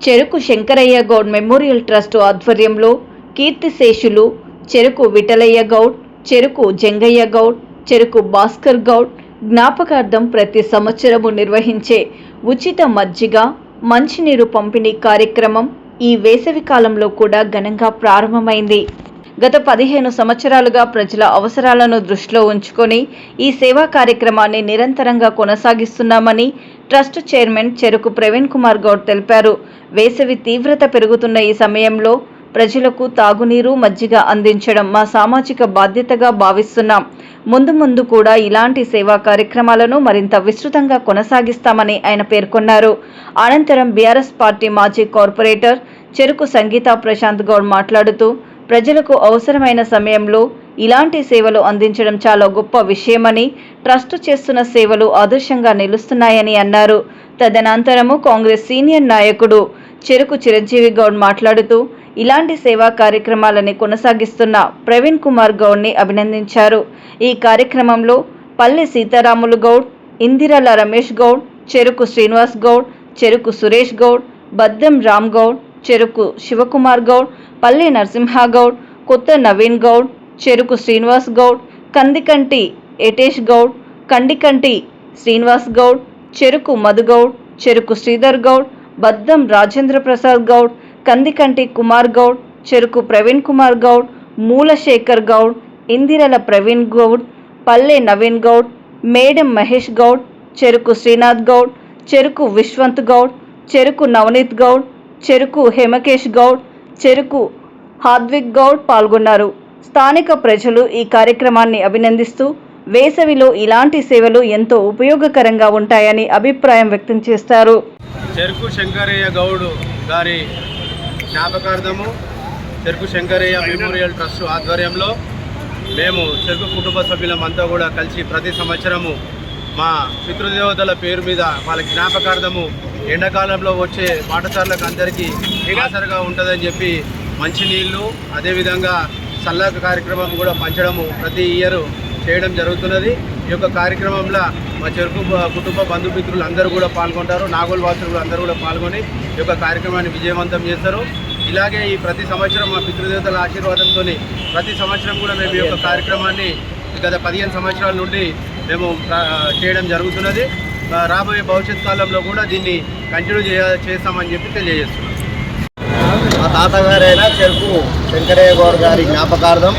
చెరుకు Shankaraiah Goud memorial trust ఆధ్వర్యంలో కీర్తిశేషులు చెరుకు విఠలయ్య గౌడ్, చెరుకు జంగయ్య గౌడ్, చెరుకు భాస్కర్ గౌడ్ జ్ఞాపకార్థం ప్రతి సంవత్సరము నిర్వహించే ఉచిత మజ్జిగ, మంచినీరు పంపిణీ కార్యక్రమం ఈ వేసవి కాలంలో కూడా ఘనంగా ప్రారంభమైంది. గత 15 సంవత్సరాలుగా ప్రజల అవసరాలను దృష్టిలో ఉంచుకొని ఈ సేవా కార్యక్రమాన్ని నిరంతరంగా కొనసాగిస్తున్నామని ట్రస్ట్ చైర్మన్ చెరుకు ప్రవీణ్ కుమార్ గౌడ్ తెలిపారు. వేసవి తీవ్రత పెరుగుతున్న ఈ సమయంలో ప్రజలకు తాగునీరు, మజ్జిగ అందించడం మా సామాజిక బాధ్యతగా భావిస్తున్నాం. ముందు కూడా ఇలాంటి సేవా కార్యక్రమాలను మరింత విస్తృతంగా కొనసాగిస్తామని ఆయన పేర్కొన్నారు. అనంతరం బీఆర్ఎస్ పార్టీ మాజీ కార్పొరేటర్ చెరుకు సంగీత ప్రశాంత్ గౌడ్ మాట్లాడుతూ ప్రజలకు అవసరమైన సమయంలో ఇలాంటి సేవలు అందించడం చాలా గొప్ప విషయమని, ట్రస్ట్ చేస్తున్న సేవలు ఆదర్శంగా నిలుస్తున్నాయని అన్నారు. తదనంతరము కాంగ్రెస్ సీనియర్ నాయకుడు చెరుకు చిరంజీవి గౌడ్ మాట్లాడుతూ ఇలాంటి సేవా కార్యక్రమాలని కొనసాగిస్తున్న ప్రవీణ్ కుమార్ గౌడ్ని అభినందించారు. ఈ కార్యక్రమంలో పల్లె సీతారాములు గౌడ్, ఇందిరల రమేష్ గౌడ్, చెరుకు శ్రీనివాస్ గౌడ్, చెరుకు సురేష్ గౌడ్, బద్దెం రామ్ గౌడ్, చెరుకు శివకుమార్ గౌడ్, పల్లె నరసింహ గౌడ్, కొత్త నవీన్ గౌడ్, చెరుకు శ్రీనివాస్ గౌడ్, కందికంటి ఎటేష్ గౌడ్, కండికంటి శ్రీనివాస్ గౌడ్, చెరుకు మధుగౌడ్, చెరుకు శ్రీధర్ గౌడ్, బద్దం రాజేంద్ర ప్రసాద్ గౌడ్, కందికంటి కుమార్ గౌడ్, చెరుకు ప్రవీణ్ కుమార్ గౌడ్, మూలశేఖర్ గౌడ్, ఇందిరల ప్రవీణ్ గౌడ్, పల్లె నవీన్ గౌడ్, మేడం మహేష్ గౌడ్, చెరుకు శ్రీనాథ్ గౌడ్, చెరుకు విశ్వంత్ గౌడ్, చెరుకు నవనీత్ గౌడ్, చెరుకు హేమకేష్ గౌడ్, చెరుకు హాద్విక్ గౌడ్ పాల్గొన్నారు. స్థానిక ప్రజలు ఈ కార్యక్రమాన్ని అభినందిస్తూ వేసవిలో ఇలాంటి సేవలు ఎంతో ఉపయోగకరంగా ఉంటాయని అభిప్రాయం వ్యక్తం చేస్తారు. చెరుకు శంకరయ్య గౌడ్ గారి జ్ఞాపకార్థము చెరుకు శంకరయ్య మెమోరియల్ ట్రస్ట్ ఆధ్వర్యంలో మేము చెరుకు కుటుంబ సభ్యులమంతా కూడా కలిసి ప్రతి సంవత్సరము మా పితృదేవతల పేరు మీద వాళ్ళ జ్ఞాపకార్థము ఎండాకాలంలో వచ్చే పాఠశాలకు అందరికీ ఆసరగా ఉంటుందని చెప్పి మంచినీళ్ళు, అదేవిధంగా చల్లక కార్యక్రమం కూడా పంచడము ప్రతి ఇయర్ చేయడం జరుగుతున్నది. ఈ యొక్క కార్యక్రమంలో మా చెరుకు కుటుంబ బంధుమిత్రులు అందరూ కూడా పాల్గొంటారు. నాగోల్ వాసులు అందరూ కూడా పాల్గొని ఈ యొక్క కార్యక్రమాన్ని విజయవంతం చేస్తారు. ఇలాగే ఈ ప్రతి సంవత్సరం మా పితృదేవతల ఆశీర్వాదంతో ప్రతి సంవత్సరం కూడా మేము ఈ యొక్క కార్యక్రమాన్ని గత 15 సంవత్సరాల నుండి మేము చేయడం జరుగుతున్నది. రాబోయే భవిష్యత్ కాలంలో కూడా దీన్ని కంటిన్యూ చేస్తామని చెప్పి తెలియజేస్తున్నాం. మా తాతగారైన చెరుకు శంకరయ్య గౌడ్ గారి జ్ఞాపకార్థం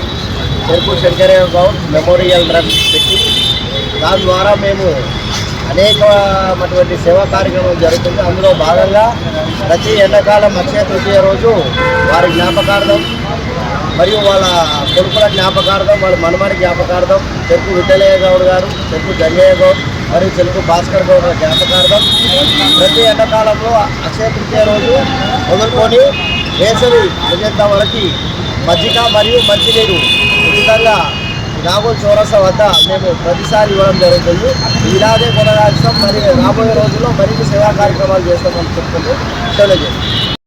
చెరుకు శంకరయ్య గౌడ్ మెమోరియల్ ట్రస్ట్ పెట్టి దాని ద్వారా మేము అనేకమైనటువంటి సేవా కార్యక్రమాలు జరుగుతుంది. అందులో భాగంగా ప్రతి ఎండాకాలం అక్షయ తృతీయ రోజు వారి జ్ఞాపకార్థం మరియు వాళ్ళ కొడుకుల జ్ఞాపకార్థం, వాళ్ళ మనమడి జ్ఞాపకార్థం చెరుకు విఠలయ్య గౌడ్ గారు, చెరుకు జంగయ్య గౌడ్ మరియు చెరుకు భాస్కర్ గౌడ్ జ్ఞాపకార్థం ప్రతి ఎండాకాలంలో అక్షయ తృతీయ రోజు మొదలుకొని వేసవి ముగింత వరకు మజ్జిగ మరియు మంచినీరు ఉచితంగా నాగోల్ చౌరస్తా వద్ద మేము ప్రతిసారి ఇవ్వడం జరుగుతుంది. ఇలాగే కొనసాగిస్తాం. మరి రాబోయే రోజుల్లో మరిన్ని సేవా కార్యక్రమాలు చేస్తామని చెప్పుకుంటూ తెలియజేస్తాం.